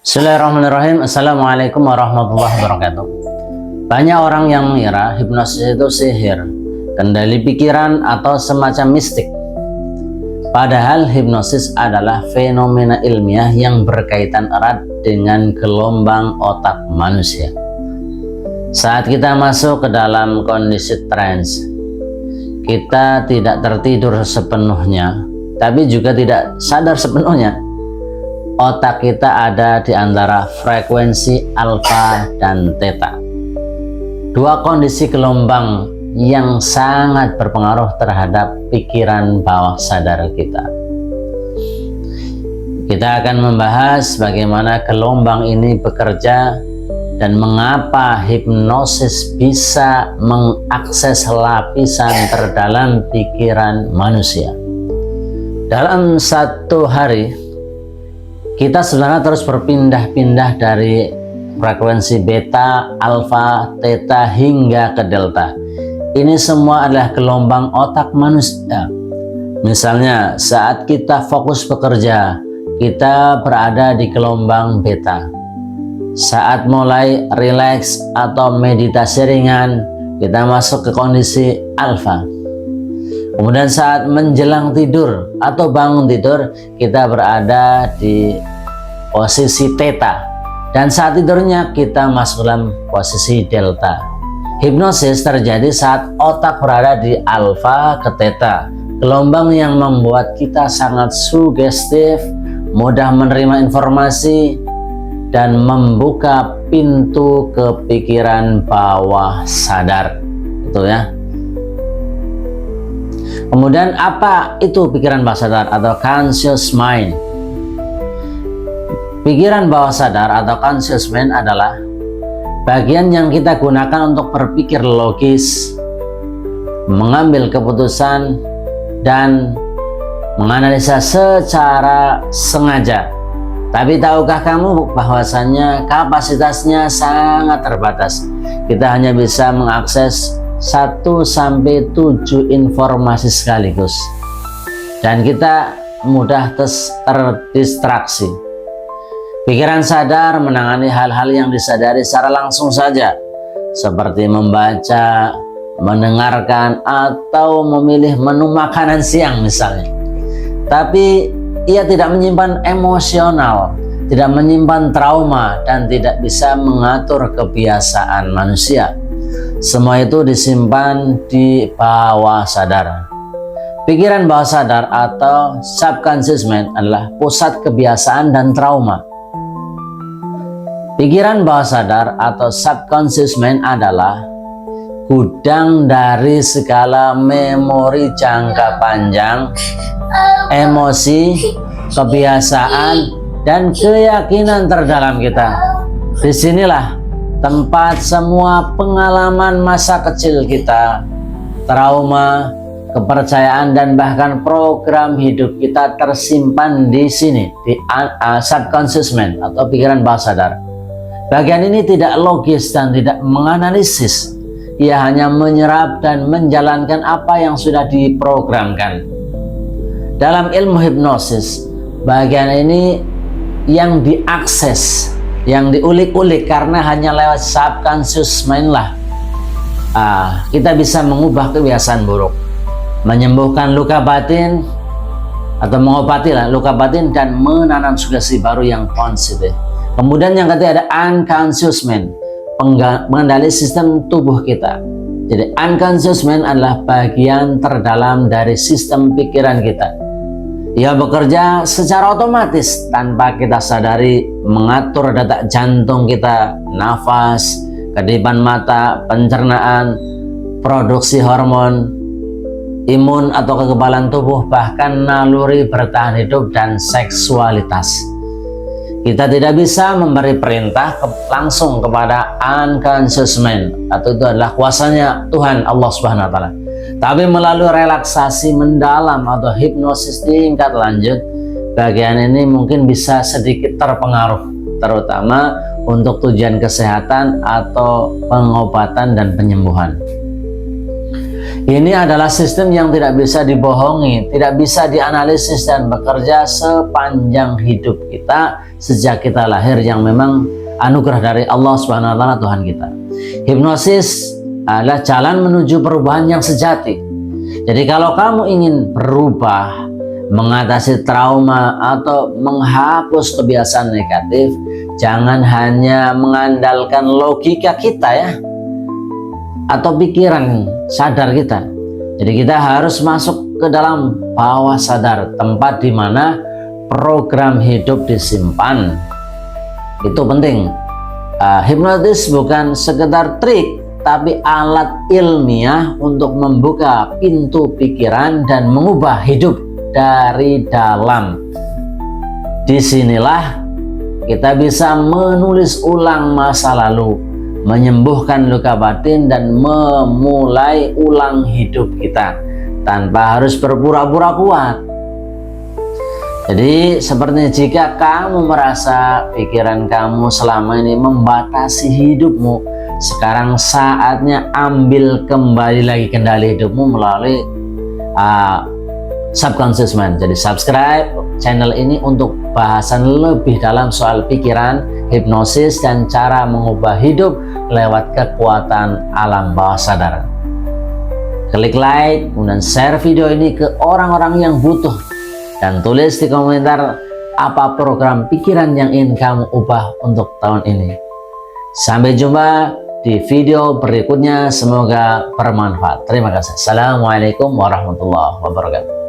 Bismillahirrahmanirrahim. Assalamualaikum warahmatullahi wabarakatuh. Banyak orang yang mengira hipnosis itu sihir, kendali pikiran, atau semacam mistik. Padahal hipnosis adalah fenomena ilmiah yang berkaitan erat dengan gelombang otak manusia. Saat kita masuk ke dalam kondisi trance, kita tidak tertidur sepenuhnya, tapi juga tidak sadar sepenuhnya. Otak kita ada di antara frekuensi alfa dan theta, dua kondisi gelombang yang sangat berpengaruh terhadap pikiran bawah sadar kita. Kita akan membahas bagaimana gelombang ini bekerja dan mengapa hipnosis bisa mengakses lapisan terdalam pikiran manusia. Dalam satu hari, kita sebenarnya terus berpindah-pindah dari frekuensi beta, alfa, theta hingga ke delta. Ini semua adalah gelombang otak manusia. Misalnya saat kita fokus bekerja, kita berada di gelombang beta. Saat mulai rileks atau meditasi ringan, kita masuk ke kondisi alfa. Kemudian saat menjelang tidur atau bangun tidur, kita berada di posisi theta. Dan saat tidurnya kita masuk dalam posisi delta. Hipnosis terjadi saat otak berada di alfa ke theta, gelombang yang membuat kita sangat sugestif, mudah menerima informasi, dan membuka pintu ke pikiran bawah sadar. Itu ya. Kemudian apa itu pikiran bawah sadar atau conscious mind? Pikiran bawah sadar atau conscious mind adalah bagian yang kita gunakan untuk berpikir logis, mengambil keputusan, dan menganalisa secara sengaja. Tapi tahukah kamu bahwasannya kapasitasnya sangat terbatas? Kita hanya bisa mengakses 1-7 informasi sekaligus, dan kita mudah terdistraksi. Pikiran sadar menangani hal-hal yang disadari secara langsung saja, seperti membaca, mendengarkan, atau memilih menu makanan siang misalnya. Tapi ia tidak menyimpan emosional, tidak menyimpan trauma, dan tidak bisa mengatur kebiasaan manusia. Semua itu disimpan di bawah sadar. Pikiran bawah sadar atau subconscious mind adalah pusat kebiasaan dan trauma. Pikiran bawah sadar atau subconscious mind adalah gudang dari segala memori jangka panjang, emosi, kebiasaan, dan keyakinan terdalam kita. Disinilah tempat semua pengalaman masa kecil kita, trauma, kepercayaan, dan bahkan program hidup kita tersimpan di sini, di subconscious mind atau pikiran bawah sadar. Bagian ini tidak logis dan tidak menganalisis. Ia hanya menyerap dan menjalankan apa yang sudah diprogramkan. Dalam ilmu hipnosis, bagian ini yang diakses, yang diulik-ulik, karena hanya lewat subconscious mind lah kita bisa mengubah kebiasaan buruk, menyembuhkan luka batin atau mengobati luka batin, dan menanam sugesti baru yang positif. Kemudian yang ketiga ada unconscious mind, pengendali sistem tubuh kita. Jadi unconscious mind adalah bagian terdalam dari sistem pikiran kita. Ia bekerja secara otomatis tanpa kita sadari, mengatur detak jantung kita, nafas, kedipan mata, pencernaan, produksi hormon, imun atau kekebalan tubuh, bahkan naluri bertahan hidup dan seksualitas. Kita tidak bisa memberi perintah langsung kepada unconscious mind, atau itu adalah kuasanya Tuhan Allah Subhanahu wa Ta'ala. Tapi melalui relaksasi mendalam atau hipnosis tingkat lanjut, bagian ini mungkin bisa sedikit terpengaruh, terutama untuk tujuan kesehatan atau pengobatan dan penyembuhan. Ini adalah sistem yang tidak bisa dibohongi, tidak bisa dianalisis dan bekerja sepanjang hidup kita sejak kita lahir, yang memang anugerah dari Allah Subhanahu wa taala, Tuhan kita. Hipnosis adalah jalan menuju perubahan yang sejati. Jadi kalau kamu ingin berubah, mengatasi trauma atau menghapus kebiasaan negatif, jangan hanya mengandalkan logika kita ya, atau pikiran sadar kita. Jadi kita harus masuk ke dalam bawah sadar, tempat di mana program hidup disimpan. Itu penting. Hipnotis bukan sekedar trik, tapi alat ilmiah untuk membuka pintu pikiran dan mengubah hidup dari dalam. Disinilah kita bisa menulis ulang masa lalu, menyembuhkan luka batin, dan memulai ulang hidup kita tanpa harus berpura-pura kuat. Jadi seperti jika kamu merasa pikiran kamu selama ini membatasi hidupmu, sekarang saatnya ambil kembali lagi kendali hidupmu melalui Subconscious Mind. Jadi subscribe channel ini untuk bahasan lebih dalam soal pikiran, hipnosis, dan cara mengubah hidup lewat kekuatan alam bawah sadar. Klik like, kemudian share video ini ke orang-orang yang butuh, dan tulis di komentar apa program pikiran yang ingin kamu ubah untuk tahun ini. Sampai jumpa di video berikutnya, semoga bermanfaat. Terima kasih. Assalamualaikum warahmatullahi wabarakatuh.